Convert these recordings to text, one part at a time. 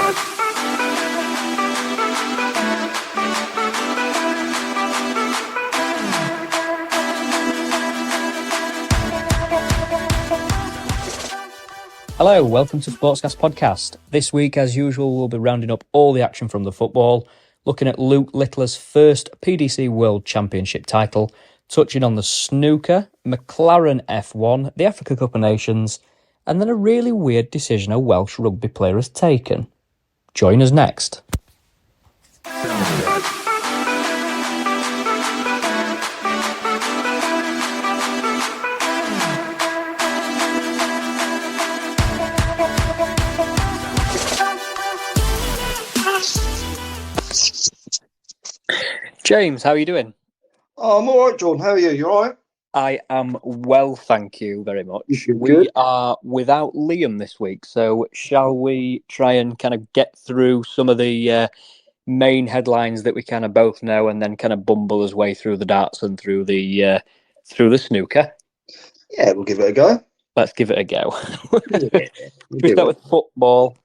Hello, welcome to Sportscast Podcast. This week, as usual, we'll be rounding up all the action from the football, looking at Luke Littler's first PDC World Championship title, touching on the snooker, McLaren F1, the Africa Cup of Nations, and then a really weird decision a Welsh rugby player has taken. Join us next. James, how are you doing? Oh, I'm all right, Jordan. How are you? You all right? I am well, thank you very much. Good. We are without Liam this week, so shall we try and kind of get through some of the main headlines that we kind of both know, and then kind of bumble his way through the darts and through the snooker? Yeah, we'll give it a go. Let's give it a go. We start with football.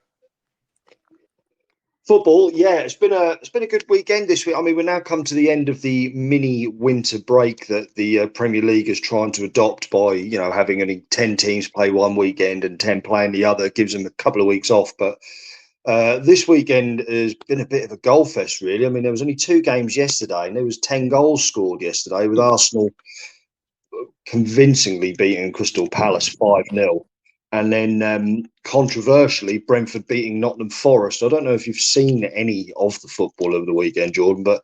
Football, yeah, it's been a good weekend this week. I mean, we're now come to the end of the mini winter break that the Premier League is trying to adopt by, having only 10 teams play one weekend and 10 playing the other. It gives them a couple of weeks off. But this weekend has been a bit of a goal fest, really. I mean, there was only 2 games yesterday, and there was 10 goals scored yesterday, with Arsenal convincingly beating Crystal Palace 5-0. And then, controversially, Brentford beating Nottingham Forest. I don't know if you've seen any of the football over the weekend, Jordan, but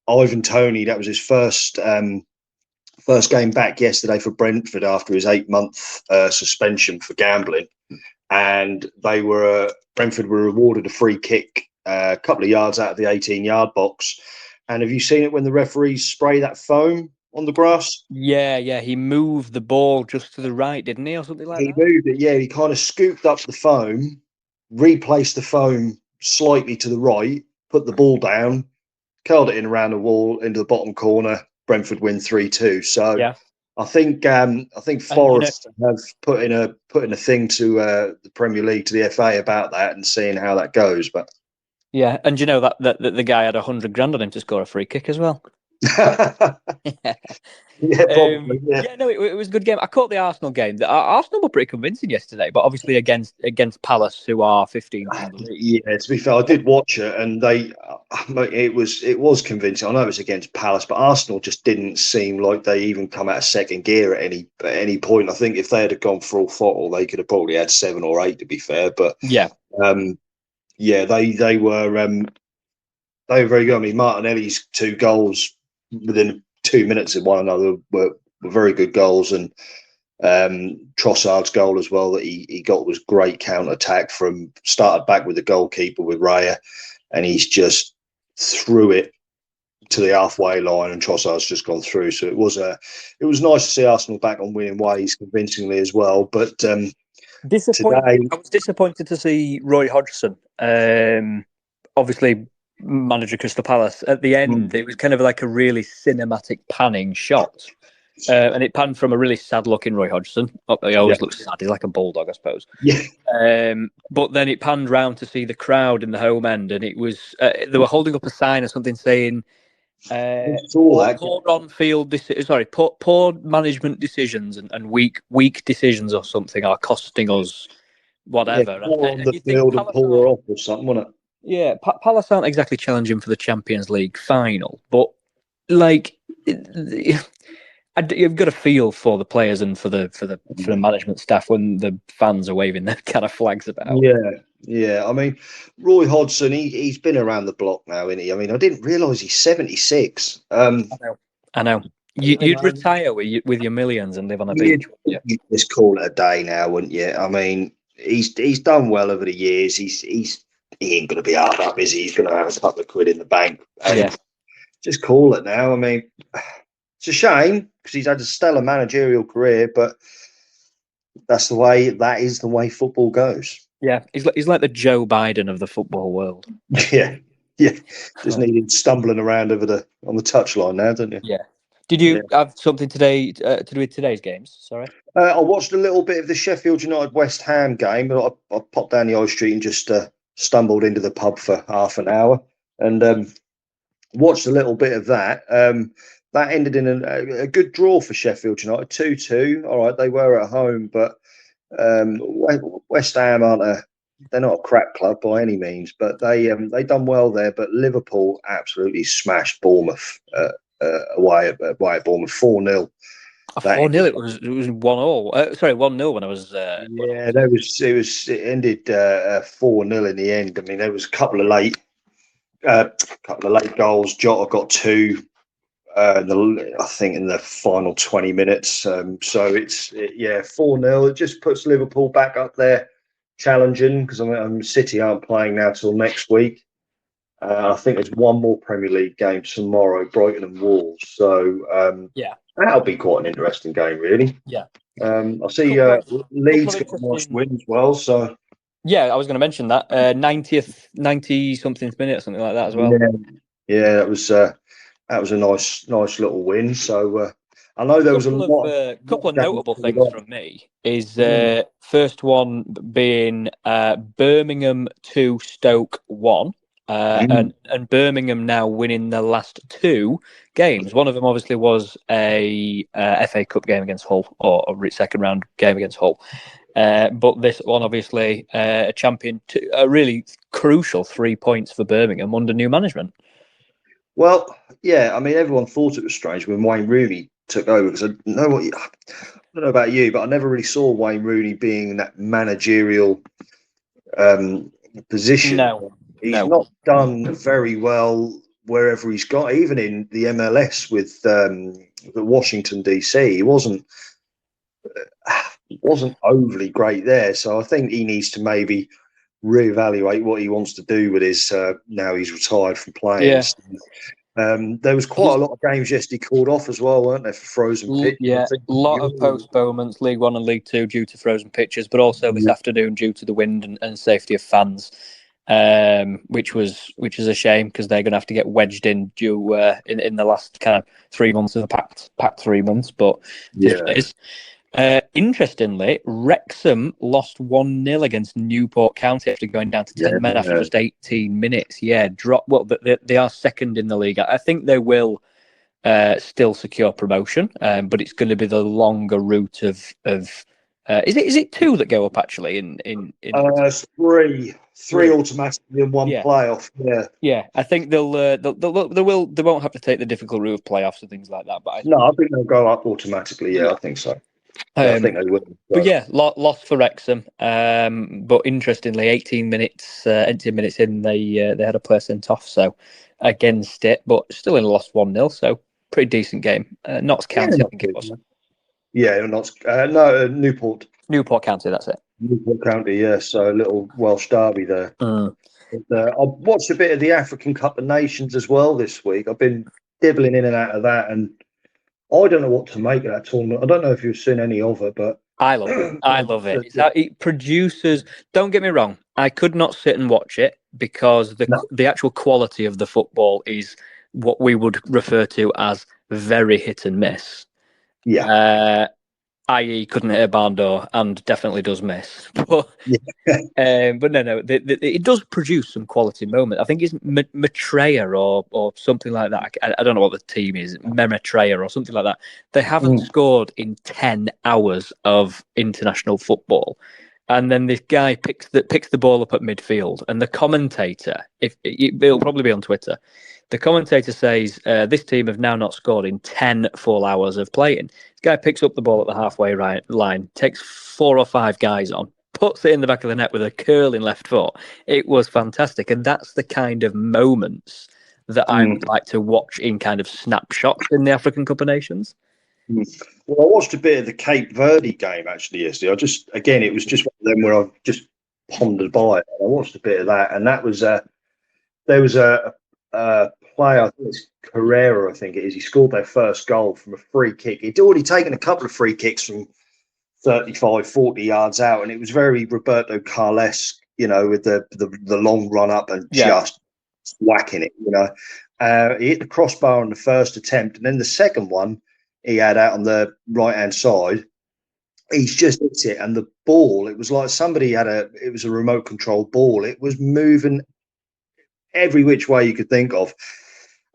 Ivan Toney, that was his first game back yesterday for Brentford after his 8-month suspension for gambling. And Brentford were rewarded a free kick a couple of yards out of the 18-yard box. And have you seen it when the referees spray that foam on the grass? Yeah. He moved the ball just to the right, didn't he, or something like that? He moved it, yeah. He kind of scooped up the foam, replaced the foam slightly to the right, put the ball down, curled it in around the wall into the bottom corner. Brentford win 3-2. So yeah. I think Forest have put in a thing to the Premier League, to the FA about that, and seeing how that goes. But yeah, and you know that the guy had $100,000 on him to score a free kick as well. Yeah, probably. It was a good game. I caught the Arsenal game. Arsenal were pretty convincing yesterday, but obviously against Palace, who are 15th in the league. Yeah, to be fair, I did watch it, and it was convincing. I know it was against Palace, but Arsenal just didn't seem like they even come out of second gear at any point. I think if they had gone full throttle, they could have probably had 7 or 8, to be fair. But they were very good. I mean, Martinelli's 2 goals within 2 minutes of one another were very good goals, and Trossard's goal as well that he got was great counter attack started back with the goalkeeper with Raya, and he's just threw it to the halfway line, and Trossard's just gone through. So it was nice to see Arsenal back on winning ways convincingly as well. But today, I was disappointed to see Roy Hodgson, obviously manager Crystal Palace. At the end, it was kind of like a really cinematic panning shot. And it panned from a really sad-looking Roy Hodgson. He always looks sad. He's like a bulldog, I suppose. Yeah. But then it panned round to see the crowd in the home end, and it was they were holding up a sign or something saying, poor management decisions and weak decisions or something are costing us whatever. On the field and pull her off or something, wasn't it? Yeah, Palace aren't exactly challenging for the Champions League final, but like you've got to feel for the players and for the management staff when the fans are waving their kind of flags about. Yeah. I mean, Roy Hodgson, he's been around the block now, isn't he? I mean, I didn't realise he's 76. I know. You'd retire with your millions and live on a beach. You'd just call it a day now, wouldn't you? I mean, he's done well over the years. He ain't going to be hard up, is he? He's going to have a couple of quid in the bank. Just call it now. I mean, it's a shame because he's had a stellar managerial career, but that is the way football goes. Yeah, he's like the Joe Biden of the football world. Yeah. Just needed stumbling around on the touchline now, don't you? Yeah. Did you have something today to do with today's games? Sorry. I watched a little bit of the Sheffield United West Ham game, but I popped down the high street and just stumbled into the pub for half an hour and watched a little bit of that. That ended in a good draw for Sheffield United, 2-2. All right, they were at home, but West Ham they're not a crap club by any means, but they done well there. But Liverpool absolutely smashed Bournemouth away at Bournemouth 4-0. 4-0. It was 1-0. Sorry, 1-0 when I was. Yeah, it ended 4-0 in the end. I mean, there was a couple of late goals. Jota got two. I think in the final 20 minutes. So it's 4-0. It just puts Liverpool back up there challenging because City aren't playing now till next week. I think there's one more Premier League game tomorrow, Brighton and Wolves. So that'll be quite an interesting game, really. Yeah. I see Leeds got a nice win as well. So yeah, I was going to mention that 90-something minute or something like that as well. Yeah, that was a nice little win. So I know there was a couple of notable things from me. Is first one being Birmingham 2, Stoke 1. And Birmingham now winning the last two games. One of them obviously was a FA Cup game against Hull, or a second round game against Hull. But this one, obviously, a really crucial 3 points for Birmingham under new management. Well, yeah, I mean, everyone thought it was strange when Wayne Rooney took over because I don't know about you, but I never really saw Wayne Rooney being in that managerial position. No. He's not done very well wherever he's got, even in the MLS with the Washington DC. He wasn't overly great there. So I think he needs to maybe reevaluate what he wants to do with his now he's retired from playing. Yeah. There was quite a lot of games yesterday called off as well, weren't there, for frozen pitch? Yeah, a lot of postponements, League One and League Two, due to frozen pitches, but also this afternoon due to the wind and safety of fans. Which is a shame because they're going to have to get wedged in in the last kind of 3 months of the packed 3 months. But it is. Interestingly, Wrexham lost 1-0 against Newport County after going down to 10 men after just 18 minutes. They are second in the league. I think they will still secure promotion, but it's going to be the longer route of. Is it two that go up actually? In three automatically in one playoff. Yeah. I think they won't have to take the difficult route of playoffs and things like that. But I think they'll go up automatically. Yeah, I think so. I think they will. But yeah, lost for Wrexham. But interestingly, 18 minutes in, they had a player sent off, so against it, but still only lost 1-0. So pretty decent game. Notts County, I think it was. Yeah, Newport. Newport County, that's it. Newport County, yeah. So a little Welsh derby there. I've watched a bit of the African Cup of Nations as well this week. I've been dibbling in and out of that, and I don't know what to make of that tournament. I don't know if you've seen any of it, but I love it. I love it. It produces. Don't get me wrong. I could not sit and watch it because the actual quality of the football is what we would refer to as very hit and miss. Yeah. I.e., couldn't hit a barn door and definitely does miss. But no, it does produce some quality moment. I think it's Maitreya or something like that. I don't know what the team is, Maitreya or something like that. They haven't scored in 10 hours of international football. And then this guy picks the ball up at midfield, and the commentator, it'll probably be on Twitter, the commentator says, this team have now not scored in 10 full hours of playing. This guy picks up the ball at the halfway line, takes 4 or 5 guys on, puts it in the back of the net with a curling left foot. It was fantastic. And that's the kind of moments that I would like to watch in kind of snapshots in the African Cup of Nations. Well, I watched a bit of the Cape Verde game actually yesterday. It was just one of them where I just pondered by it. I watched a bit of that, and that was there was a player, I think it's Carrera, I think it is. He scored their first goal from a free kick. He'd already taken a couple of free kicks from 35, 40 yards out, and it was very Roberto Carles, with the long run up and just whacking it. He hit the crossbar on the first attempt, and then the second one he had out on the right hand side. he's just hit it, and the ball, it was like somebody it was a remote control ball. It was moving every which way you could think of,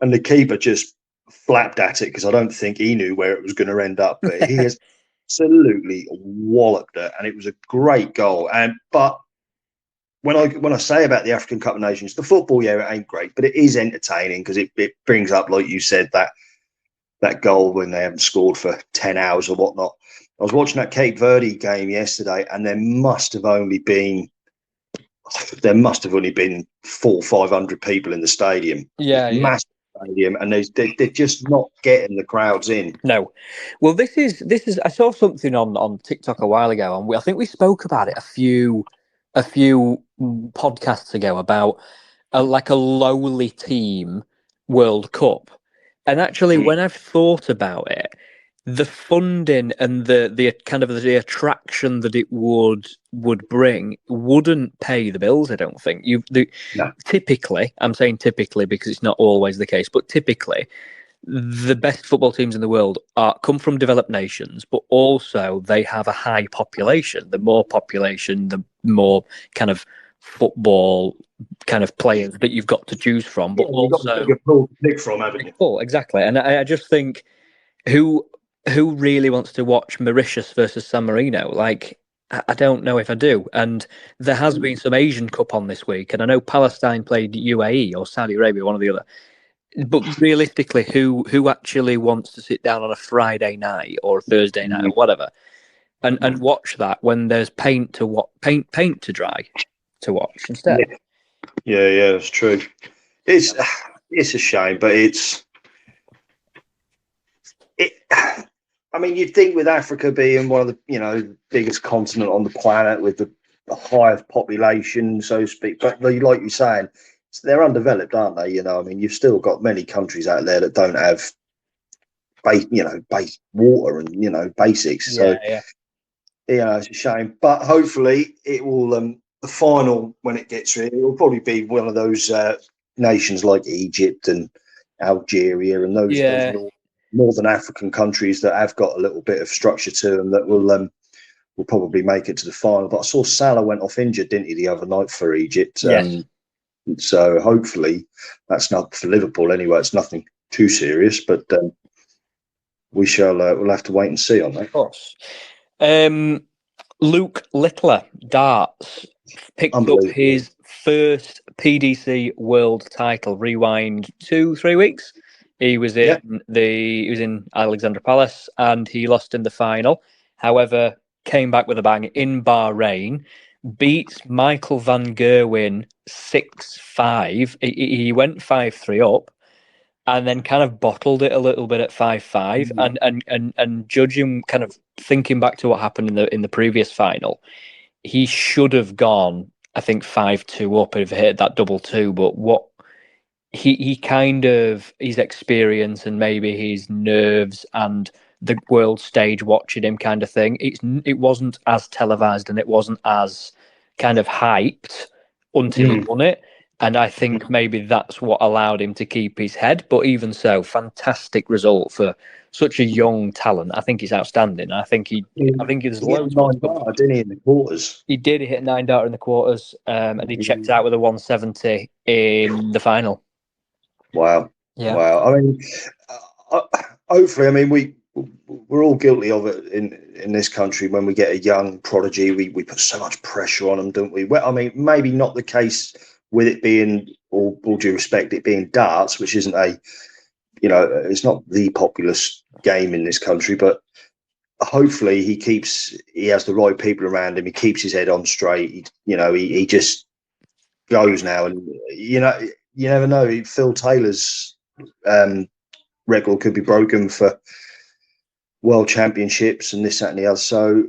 and the keeper just flapped at it because I don't think he knew where it was going to end up. But he has absolutely walloped it, and it was a great goal. But when I say about the African Cup of Nations, the football, yeah, it ain't great, but it is entertaining because it brings up, like you said, that goal when they haven't scored for 10 hours or whatnot. I was watching that Cape Verde game yesterday, and there must have only been 400-500 people in the stadium. Yeah, massive stadium, and they're just not getting the crowds in. No, well, this is. I saw something on TikTok a while ago, and I think we spoke about it a few podcasts ago about like a lowly team World Cup, and actually, when I've thought about it, the funding and the kind of the attraction that it would bring wouldn't pay the bills. I don't think No. Typically, I'm saying typically because it's not always the case, but typically the best football teams in the world come from developed nations, but also they have a high population. The more population, the more kind of football kind of players that you've got to choose from. But you've got a bigger pool to pick from, haven't you? Oh, exactly. And I just think who really wants to watch Mauritius versus San Marino? Like, I don't know if I do. And there has been some Asian Cup on this week, and I know Palestine played UAE or Saudi Arabia, one or the other. But realistically, who actually wants to sit down on a Friday night or a Thursday night or whatever, and watch that when there's paint to dry to watch instead? Yeah, that's true. It's a shame, but I mean, you'd think with Africa being one of the biggest continent on the planet with the highest population, so to speak, but like you're saying, they're undeveloped, aren't they? I mean, you've still got many countries out there that don't have base water and basics. So it's a shame, but hopefully it will. The final, when it gets here, it will probably be one of those nations like Egypt and Algeria and those northern African countries that have got a little bit of structure to them that will probably make it to the final. But I saw Salah went off injured, didn't he, the other night for Egypt? Yes. So hopefully that's not for Liverpool anyway. It's nothing too serious, but we shall. We'll have to wait and see on that. Of course. Luke Littler, darts, picked up his first PDC world title. Rewind 2-3 weeks. He was in Alexandra Palace and he lost in the final. However, came back with a bang in Bahrain. Beats Michael van Gerwen 6-5. He went 5-3 up, and then kind of bottled it a little bit at 5-5. And judging, kind of thinking back to what happened in the previous final, he should have gone, I think, 5-2 up if he hit that double two. But what he kind of, his experience and maybe his nerves and the world stage watching him kind of thing, it wasn't as televised and it wasn't as kind of hyped until he won it. And I think maybe that's what allowed him to keep his head. But even so, fantastic result for such a young talent. I think he's outstanding. I think there's loads. 9 dart, didn't he, in the quarters? He did. He hit 9 dart in the quarters, and he checked out with a 170 in the final. Wow. Yeah. Wow. I mean, hopefully, I mean, we're all guilty of it in this country. When we get a young prodigy, we put so much pressure on them, don't we? Well, I mean, maybe not the case with it being, all due respect, it being darts, which isn't it's not the populous game in this country, but hopefully he has the right people around him. He keeps his head on straight. He just goes now, and you never know. Phil Taylor's record could be broken for world championships and this, that, and the other. So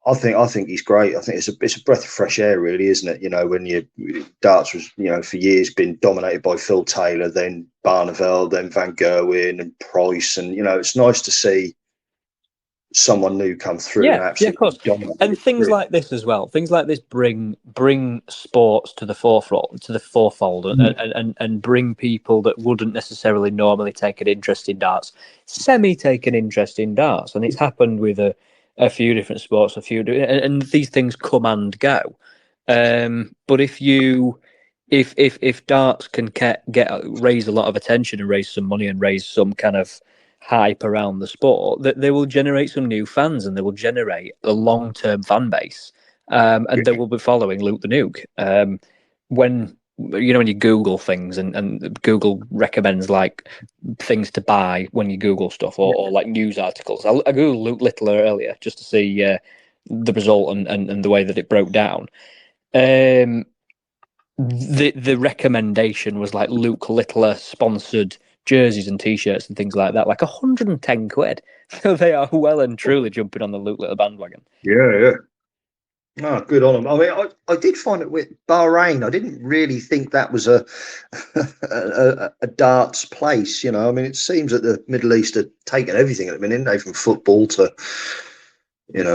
I think he's great. I think it's a breath of fresh air, really, isn't it? When darts was, for years been dominated by Phil Taylor, then Barneveld, then Van Gerwen and Price, and it's nice to see someone new come through and absolutely dominate. And things like this as well. Things like this bring sports to the forefront, to the forefold, and bring people that wouldn't necessarily normally take an interest in darts, take an interest in darts. And it's happened with a a few different sports, and these things come and go. But if darts can raise a lot of attention and raise some money and raise some kind of hype around the sport, that they will generate some new fans and they will generate a long-term fan base, and they will be following Luke the Nuke. When you Google things and Google recommends like things to buy when you Google stuff or like news articles. I Googled Luke Littler earlier just to see the result and the way that it broke down. The recommendation was like Luke Littler sponsored jerseys and T-shirts and things like that, like 110 quid. So they are well and truly jumping on the Luke Littler bandwagon. Yeah. Oh, good on them. I mean, I did find it with Bahrain. I didn't really think that was a darts place. I mean, it seems that the Middle East are taking everything at the minute, they from football to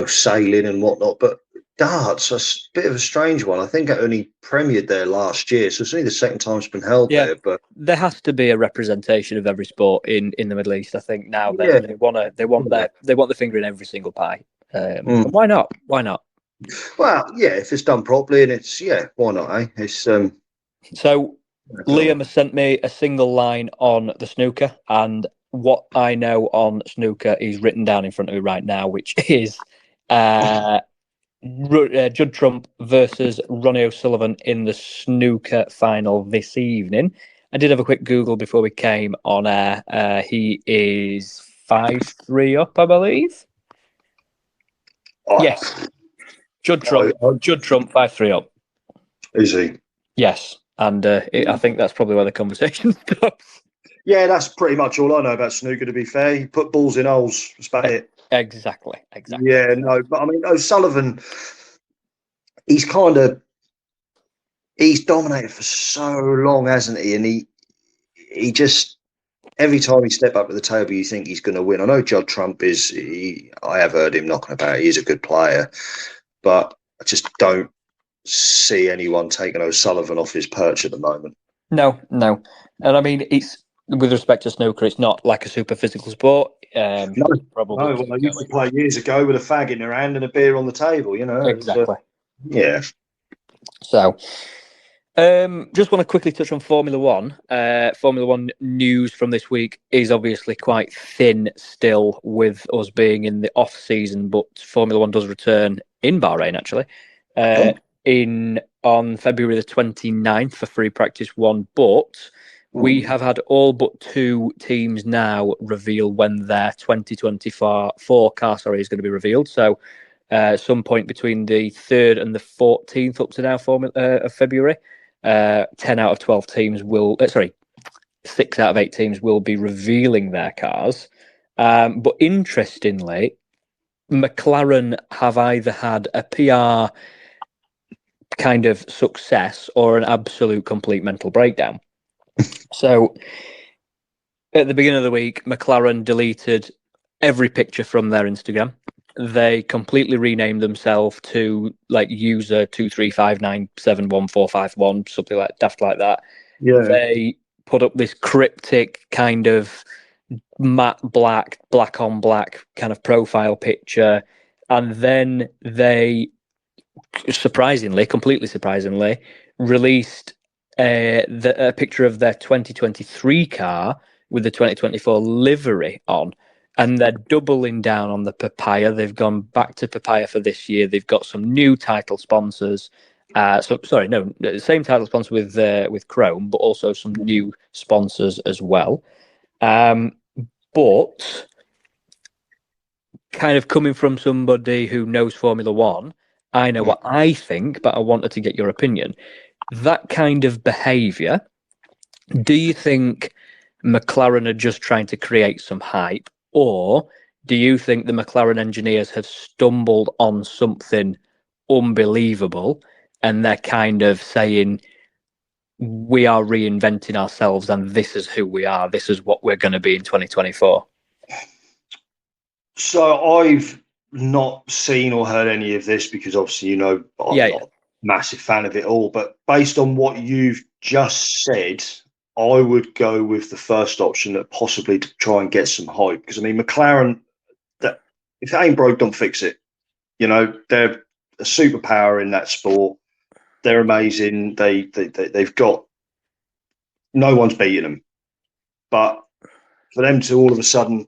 sailing and whatnot. But darts, a bit of a strange one. I think it only premiered there last year, so it's only the second time it's been held there. But there has to be a representation of every sport in the Middle East. I think now they want the finger in every single pie. Why not? Why not? Well, yeah, if it's done properly and it's why not? It's so Liam has sent me a single line on the snooker, and what I know on snooker is written down in front of me right now, which is Judd Trump versus Ronnie O'Sullivan in the snooker final this evening. I did have a quick Google before we came on air. He is 5-3 up, I believe. Yes. Judd Trump 5-3 up. Is he? Yes. And I think that's probably where the conversation stops. Yeah, that's pretty much all I know about snooker, to be fair. You put balls in holes. That's about it. Exactly. Yeah, no, but I mean, O'Sullivan, he's dominated for so long, hasn't he? And he just, every time he steps up to the table, you think he's going to win. I know Judd Trump I have heard him knocking about. He's a good player, but I just don't see anyone taking O'Sullivan off his perch at the moment. No. And I mean, it's, with respect to snooker, it's not like a super physical sport. I used to play years ago with a fag in their hand and a beer on the table, Exactly. Yeah. So, just want to quickly touch on Formula One. Formula One news from this week is obviously quite thin still, with us being in the off season, but Formula One does return in Bahrain actually, on February the 29th for free practice one, but we have had all but two teams now reveal when their 2024 car is going to be revealed. So some point between the 3rd and the 14th up to now of February, 10 out of 12 teams 6 out of 8 teams will be revealing their cars. But interestingly, McLaren have either had a PR kind of success or an absolute complete mental breakdown. So at the beginning of the week, McLaren deleted every picture from their Instagram. They completely renamed themselves to like user 235971451, something like daft like that. Yeah. They put up this cryptic kind of matte black on black kind of profile picture, and then they completely surprisingly, released a picture of their 2023 car with the 2024 livery on, and they're doubling down on the papaya. They've gone back to papaya for this year. They've got some new title sponsors. Same title sponsor with Chrome, but also some new sponsors as well. But kind of coming from somebody who knows Formula One, I know what I think, but I wanted to get your opinion. That kind of behaviour, do you think McLaren are just trying to create some hype, or do you think the McLaren engineers have stumbled on something unbelievable and they're kind of saying, we are reinventing ourselves and this is who we are, this is what we're going to be in 2024? So I've not seen or heard any of this because obviously, I'm not a massive fan of it all, but based on what you've just said, I would go with the first option, that possibly to try and get some hype. Because I mean, McLaren, if it ain't broke, don't fix it. You know, they're a superpower in that sport. They're amazing. They've got no one's beating them. But for them to all of a sudden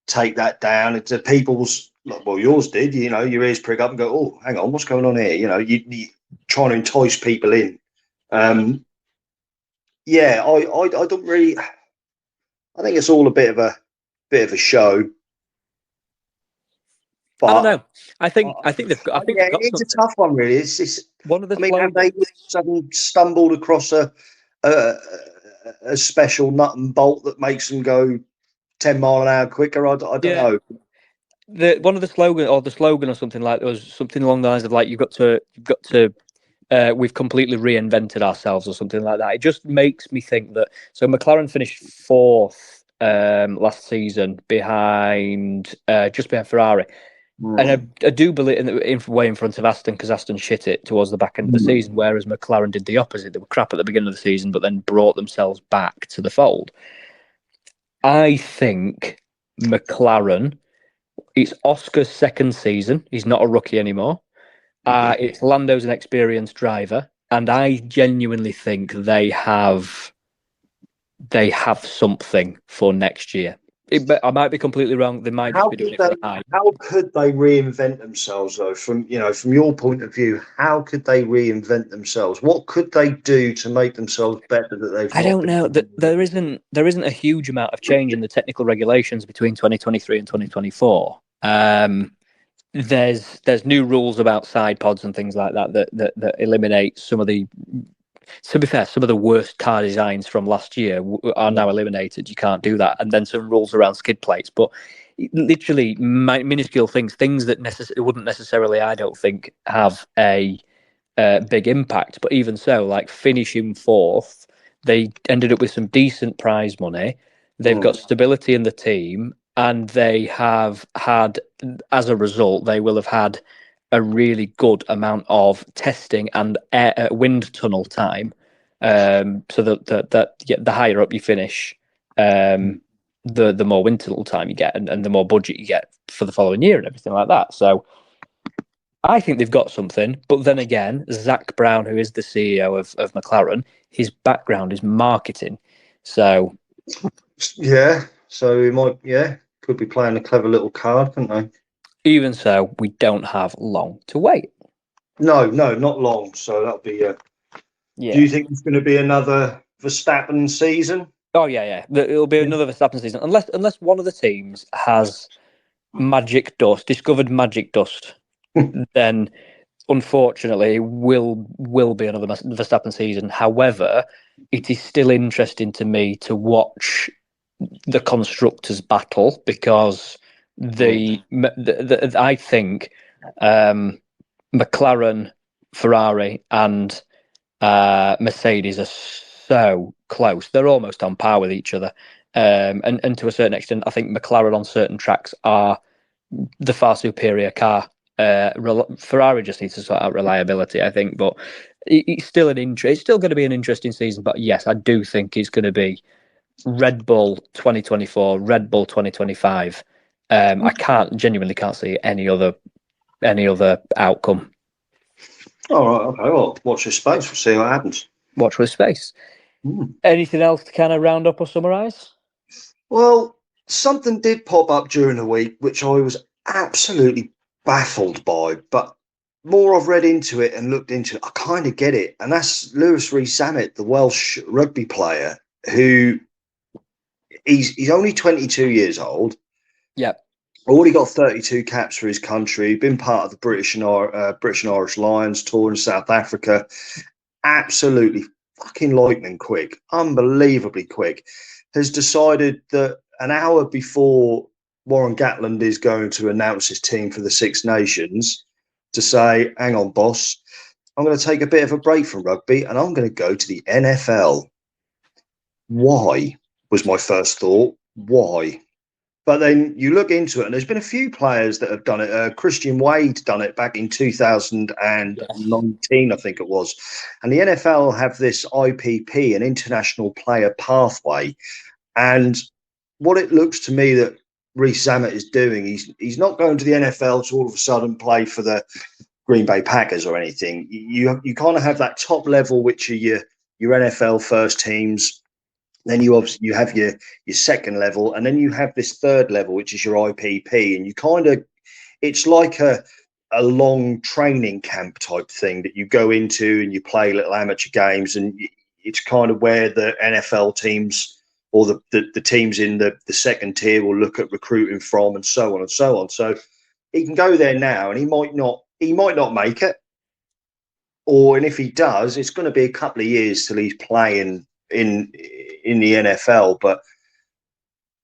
take that down, it's people's, well, yours did, you know, your ears prick up and go, oh, hang on, what's going on here? You know, you trying to entice people in. Yeah, I don't really. I think it's all a bit of a show. But I don't know. I think they've got. It's something. A tough one, really. It's one of the. I mean, have they suddenly stumbled across a special nut and bolt that makes them go 10 mile an hour quicker? I don't know. One of the slogan or something like there was something along the lines of like you've got to we've completely reinvented ourselves or something like that. It just makes me think that. So McLaren finished fourth last season behind just behind Ferrari. And I do believe way in front of Aston, because Aston shit it towards the back end of the season, whereas McLaren did the opposite. They were crap at the beginning of the season, but then brought themselves back to the fold. I think McLaren, it's Oscar's second season. He's not a rookie anymore. It's Lando's an experienced driver, and I genuinely think they have something for next year. I might be completely wrong. They might just be doing it for the hype. How could they reinvent themselves, though? From your point of view, how could they reinvent themselves? What could they do to make themselves better? I don't know. There isn't a huge amount of change in the technical regulations between 2023 and 2024. There's new rules about side pods and things like that eliminate some of the. To be fair, some of the worst car designs from last year are now eliminated. You can't do that. And then some rules around skid plates. But literally minuscule things that wouldn't necessarily, I don't think, have a big impact. But even so, like finishing fourth, they ended up with some decent prize money. They've got stability in the team. And they have had, as a result, they will have had a really good amount of testing and wind tunnel time, so that the higher up you finish, the more wind tunnel time you get, and the more budget you get for the following year and everything like that. So I think they've got something. But then again, Zak Brown, who is the CEO of McLaren, his background is marketing. So he might could be playing a clever little card, couldn't they? Even so, we don't have long to wait. No, not long. So that'll be. Do you think it's going to be another Verstappen season? Oh yeah. It'll be another Verstappen season, unless one of the teams has discovered magic dust. Then, unfortunately, will be another Verstappen season. However, it is still interesting to me to watch the constructors' battle, because I think McLaren, Ferrari, and Mercedes are so close. They're almost on par with each other. And to a certain extent, I think McLaren on certain tracks are the far superior car. Ferrari just needs to sort out reliability, I think. But it's still it's still going to be an interesting season. But yes, I do think it's going to be Red Bull 2024, Red Bull 2025. I genuinely can't see any other outcome. All right, okay. Well, watch this space. We'll see what happens. Watch this space. Anything else to kind of round up or summarise? Well, something did pop up during the week, which I was absolutely baffled by. But more I've read into it and looked into it, I kind of get it. And that's Lewis Rees-Zammit, the Welsh rugby player, who he's only 22 years old. Yep. Already got 32 caps for his country. Been part of the British and Irish Lions tour in South Africa. Absolutely fucking lightning quick, unbelievably quick. Has decided that an hour before Warren Gatland is going to announce his team for the Six Nations, to say, hang on, boss, I'm going to take a bit of a break from rugby and I'm going to go to the NFL. Why was my first thought. Why? But then you look into it, and there's been a few players that have done it. Christian Wade done it back in 2019, I think it was. And the NFL have this IPP, an International Player Pathway. And what it looks to me that Reece Zammit is doing. He's not going to the NFL to all of a sudden play for the Green Bay Packers or anything. You kind of have that top level, which are your NFL first teams. Then you have your second level, and then you have this third level, which is your IPP, and you kind of, it's like a long training camp type thing that you go into and you play little amateur games, and it's kind of where the NFL teams or the teams in the second tier will look at recruiting from, and so on and so on. So he can go there now, and he might not make it, and if he does, it's going to be a couple of years till he's playing in the NFL. But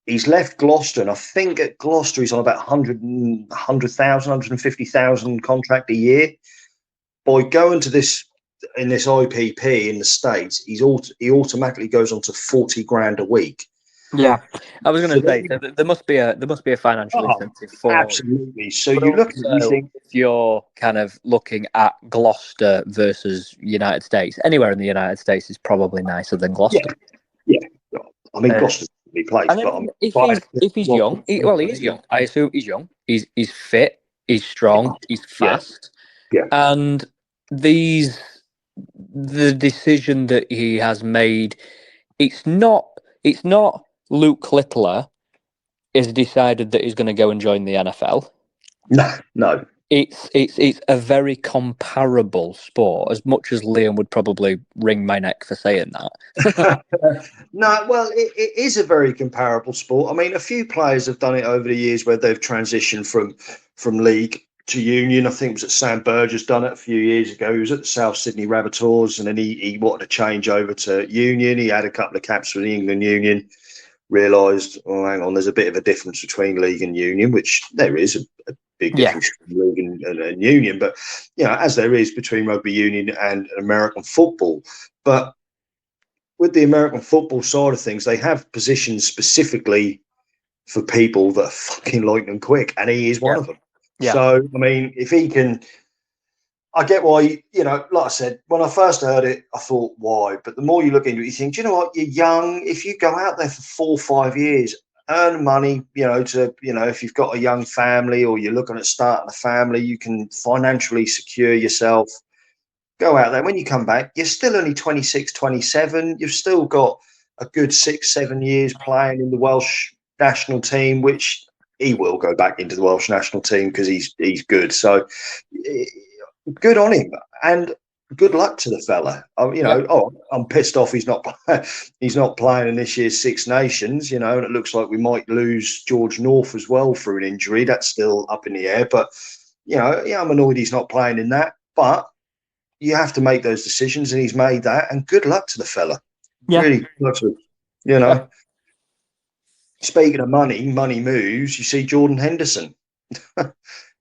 he's left Gloucester, and I think at Gloucester he's on about 100,000, 150,000 contract a year. By going to this in this IPP in the States, he automatically goes on to 40 grand a week. Yeah, I was going to say there must be a financial incentive for absolutely. So you look at it, you think, if you're kind of looking at Gloucester versus United States, anywhere in the United States is probably nicer than Gloucester. Yeah. I mean, Gloucester's a big place, but if he's young, he is young. I assume he's young. He's fit. He's strong. He's fast. Yeah. And the decision that he has made, it's not Luke Littler has decided that he's going to go and join the NFL. No. It's a very comparable sport, as much as Liam would probably wring my neck for saying that. No, well, it is a very comparable sport. I mean, a few players have done it over the years where they've transitioned from league to union. I think it was that Sam Burgess done it a few years ago. He was at the South Sydney Rabbitohs, and then he wanted to change over to union. He had a couple of caps for the England Union, realised, oh, hang on, there's a bit of a difference between league and union, which there is a big difference between league and union, but as there is between rugby union and American football. But with the American football side of things, they have positions specifically for people that are fucking lightning quick, and he is one of them. Yeah. So I mean, if he can, I get why, like I said, when I first heard it, I thought, why? But the more you look into it, you think, you know what, you're young. If you go out there for 4 or 5 years, earn money, if you've got a young family or you're looking at starting a family, you can financially secure yourself. Go out there. When you come back, you're still only 26, 27. You've still got a good 6, 7 years playing in the Welsh national team, which he will go back into the Welsh national team because he's good. So good on him, and good luck to the fella. I'm pissed off he's not playing in this year's Six Nations, and it looks like we might lose George North as well through an injury. That's still up in the air, but I'm annoyed he's not playing in that. But you have to make those decisions, and he's made that, and good luck to the fella. Really good luck to him, Yeah. Speaking of money moves, you see Jordan Henderson.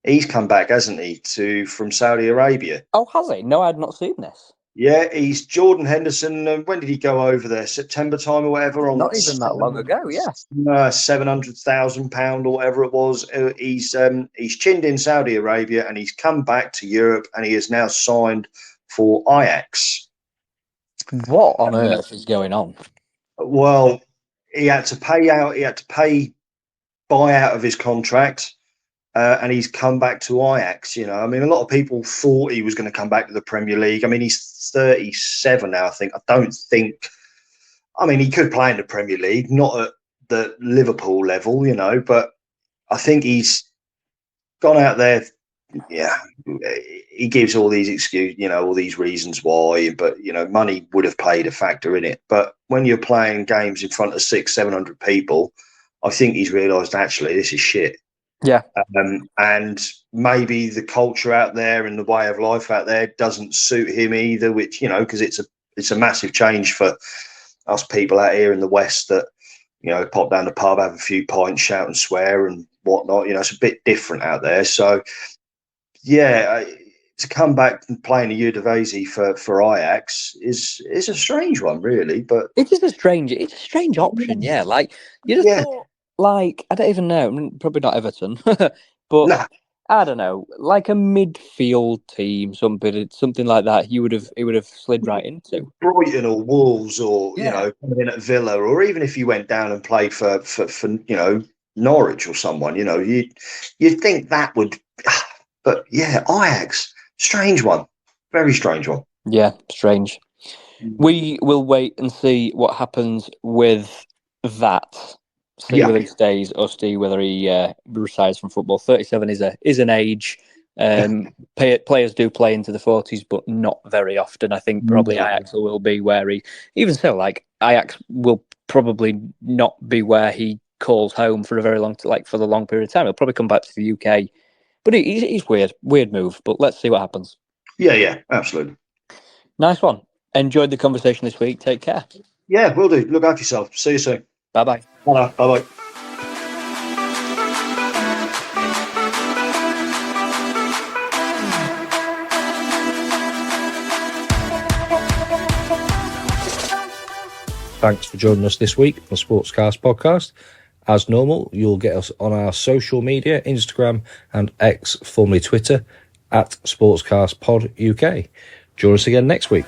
He's come back, hasn't he, from Saudi Arabia? Oh, has he? No, I had not seen this. Yeah, he's Jordan Henderson. When did he go over there? September time or whatever? Not even that long ago, yeah. £700,000 or whatever it was. He's chinned in Saudi Arabia, and he's come back to Europe, and he is now signed for Ajax. What on earth is going on? Well, he had to pay buyout of his contract. And he's come back to Ajax. I mean, a lot of people thought he was going to come back to the Premier League. I mean, he's 37 now, I think. I mean, he could play in the Premier League, not at the Liverpool level, but I think he's gone out there. Yeah, he gives all these excuses, all these reasons why, but, money would have played a factor in it. But when you're playing games in front of 600-700 people, I think he's realised, actually, this is shit. Yeah. And maybe the culture out there and the way of life out there doesn't suit him either, which, because it's a massive change for us people out here in the West that, pop down the pub, have a few pints, shout and swear and whatnot. It's a bit different out there. So, yeah, to come back and play in a Eredivisie for Ajax is a strange one, really. But it's a strange option, yeah. Like, you just thought, like, I don't even know, I mean, probably not Everton, but I don't know, like a midfield team, something like that. He would have slid right into Brighton or Wolves, or coming in at Villa, or even if you went down and played for Norwich or someone. You'd think that would, but yeah, Ajax, strange one, very strange one. Yeah, strange. We will wait and see what happens with that. See whether he stays or see whether he retires from football. 37 is an age. Players do play into the 40s, but not very often. I think probably Ajax will be where he. Even so, like Ajax will probably not be where he calls home for a very long, for the long period of time. He'll probably come back to the UK. But he's weird move. But let's see what happens. Yeah, absolutely. Nice one. Enjoyed the conversation this week. Take care. Yeah, will do. Look after yourself. See you soon. Bye-bye. Bye-bye. Thanks for joining us this week on the Sportscast podcast. As normal, you'll get us on our social media, Instagram and X, formerly Twitter, @SportscastPodUK. Join us again next week.